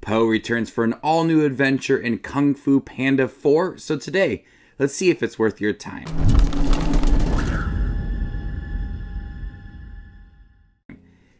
Po returns for an all-new adventure in Kung Fu Panda 4, so today, let's see if it's worth your time.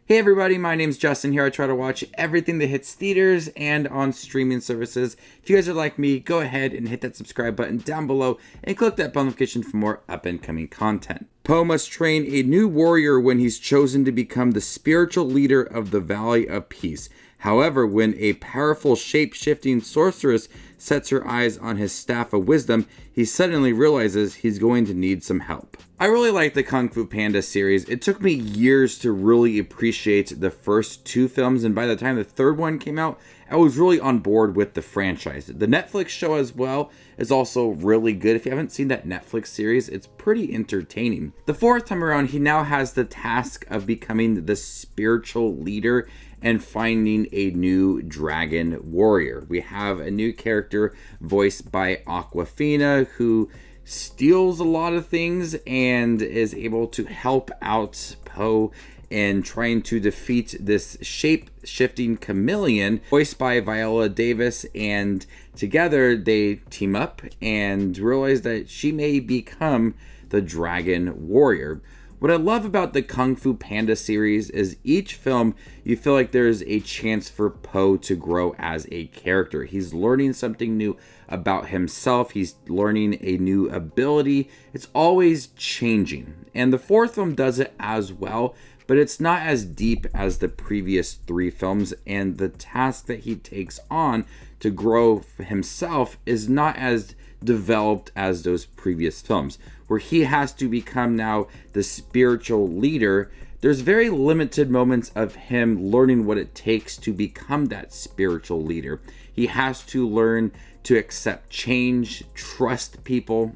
Hey everybody, my name's Justin here. I try to watch everything that hits theaters and on streaming services. If you guys are like me, go ahead and hit that subscribe button down below and click that bell notification for more up-and-coming content. Po must train a new warrior when he's chosen to become the spiritual leader of the Valley of Peace. However, when a powerful shape-shifting sorceress sets her eyes on his staff of wisdom, he suddenly realizes he's going to need some help. I really like the Kung Fu Panda series. It took me years to really appreciate the first two films, and by the time the third one came out, I was really on board with the franchise. The Netflix show as well is also really good. If you haven't seen that Netflix series, it's pretty entertaining. The fourth time around, he now has the task of becoming the spiritual leader and finding a new dragon warrior. We have a new character voiced by Awkwafina who steals a lot of things and is able to help out Po in trying to defeat this shape-shifting chameleon voiced by Viola Davis, and together they team up and realize that she may become the dragon warrior. What I love about the Kung Fu Panda series is each film you feel like there's a chance for Po to grow as a character. He's learning something new about himself. He's learning a new ability. It's always changing. And the fourth film does it as well, but it's not as deep as the previous three films, and the task that he takes on to grow himself is not as developed as those previous films, where he has to become now the spiritual leader. There's very limited moments of him learning what it takes to become that spiritual leader. He has to learn to accept change, trust people,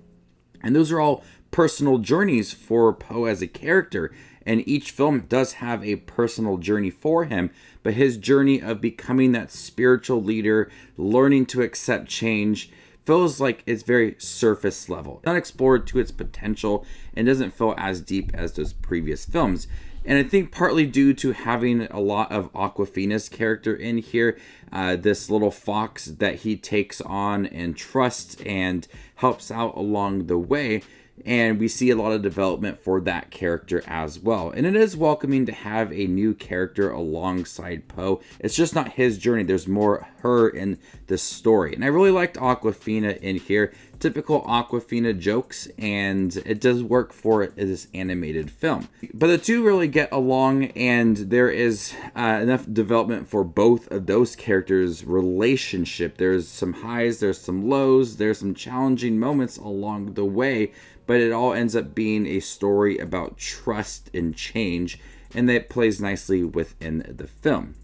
and those are all personal journeys for Po as a character. And each film does have a personal journey for him, but his journey of becoming that spiritual leader, learning to accept change, feels like it's very surface level, not explored to its potential, and doesn't feel as deep as those previous films. And I think partly due to having a lot of Awkwafina's character in here, this little fox that he takes on and trusts and helps out along the way. And we see a lot of development for that character as well. And it is welcoming to have a new character alongside Po. It's just not his journey. There's more her in this story. And I really liked Awkwafina in here. Typical Awkwafina jokes, and it does work for this animated film. But the two really get along, and there is enough development for both of those characters' relationship. There's some highs, there's some lows, there's some challenging moments along the way, but it all ends up being a story about trust and change, and that plays nicely within the film.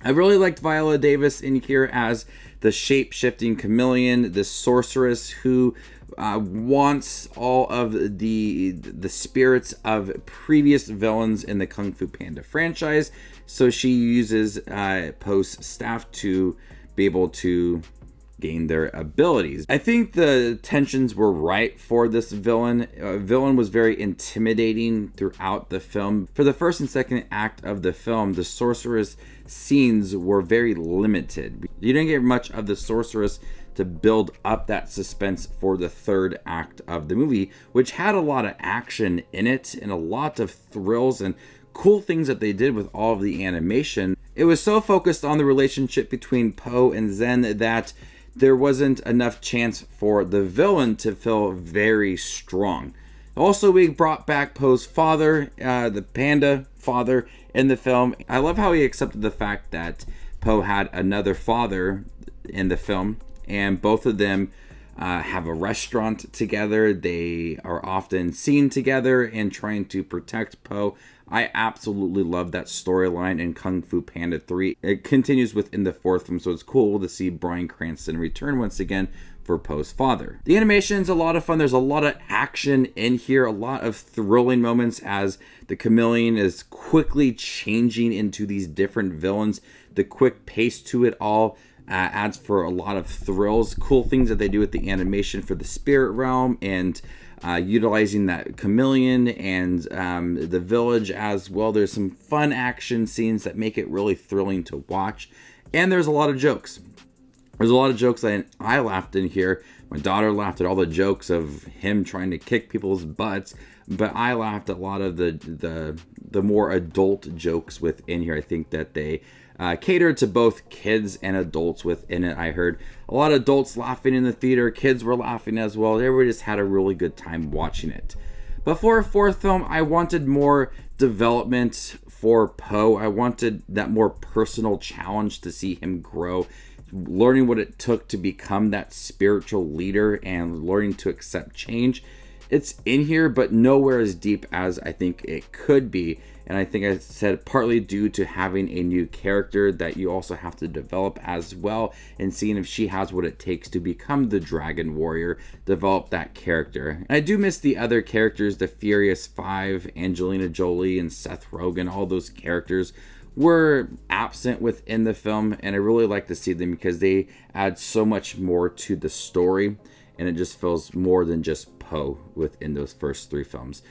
I really liked Viola Davis in here as the shape-shifting chameleon, this sorceress who wants all of the spirits of previous villains in the Kung Fu Panda franchise. So she uses Po's staff to be able to gain their abilities. I think the tensions were right for this villain. Villain was very intimidating throughout the film. For the first and second act of the film, the sorceress scenes were very limited. You didn't get much of the sorceress to build up that suspense for the third act of the movie, which had a lot of action in it and a lot of thrills and cool things that they did with all of the animation. It was so focused on the relationship between Po and Zen that there wasn't enough chance for the villain to feel very strong. Also, we brought back Po's father, the panda father in the film. I love how he accepted the fact that Po had another father in the film, and both of them have a restaurant together. They are often seen together and trying to protect Po. I absolutely love that storyline in Kung Fu Panda 3. It continues within the fourth film, so it's cool to see Bryan Cranston return once again for Po's father. The animation's a lot of fun. There's a lot of action in here, a lot of thrilling moments as the chameleon is quickly changing into these different villains. The quick pace to it all adds for a lot of thrills. Cool things that they do with the animation for the spirit realm and utilizing that chameleon and the village as well. There's some fun action scenes that make it really thrilling to watch. And there's a lot of jokes. There's a lot of jokes that I laughed in here. My daughter laughed at all the jokes of him trying to kick people's butts, but I laughed at a lot of the more adult jokes within here. I think that they catered to both kids and adults within it. I heard a lot of adults laughing in the theater. Kids were laughing as well. Everybody just had a really good time watching it. But for a fourth film, I wanted more development for Po. I wanted that more personal challenge to see him grow, learning what it took to become that spiritual leader and learning to accept change. It's in here, but nowhere as deep as I think it could be. And I think I said partly due to having a new character that you also have to develop as well, and seeing if she has what it takes to become the Dragon Warrior, develop that character. And I do miss the other characters, the Furious Five, Angelina Jolie and Seth Rogen. All those characters were absent within the film, and I really like to see them because they add so much more to the story, and it just feels more than just Po within those first three films.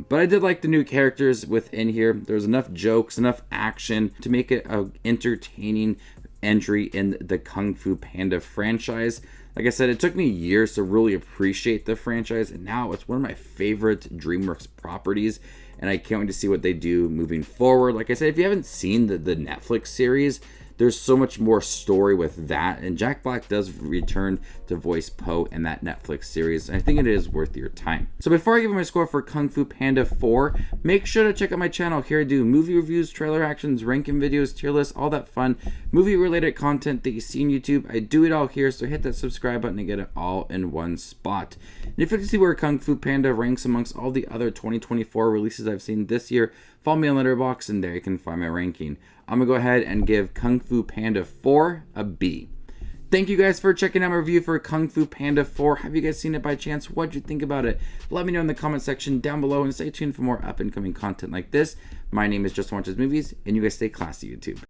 But I did like the new characters within here. There's enough jokes, enough action to make it an entertaining entry in the Kung Fu Panda franchise. Like I said, it took me years to really appreciate the franchise, and now it's one of my favorite DreamWorks properties, and I can't wait to see what they do moving forward. Like I said, if you haven't seen the Netflix series, there's so much more story with that, and Jack Black does return to voice Po in that Netflix series, and I think it is worth your time. So before I give my score for Kung Fu Panda 4, make sure to check out my channel. Here I do movie reviews, trailer actions, ranking videos, tier lists, all that fun movie related content that you see on YouTube. I do it all here, so hit that subscribe button to get it all in one spot. And if you want to see where Kung Fu Panda ranks amongst all the other 2024 releases I've seen this year, follow me on Letterboxd, and there you can find my ranking. I'm going to go ahead and give Kung Fu Panda 4 a B. Thank you guys for checking out my review for Kung Fu Panda 4. Have you guys seen it by chance? What'd you think about it? Let me know in the comment section down below, and stay tuned for more up and coming content like this. My name is Just Watches Movies, and you guys stay classy, YouTube.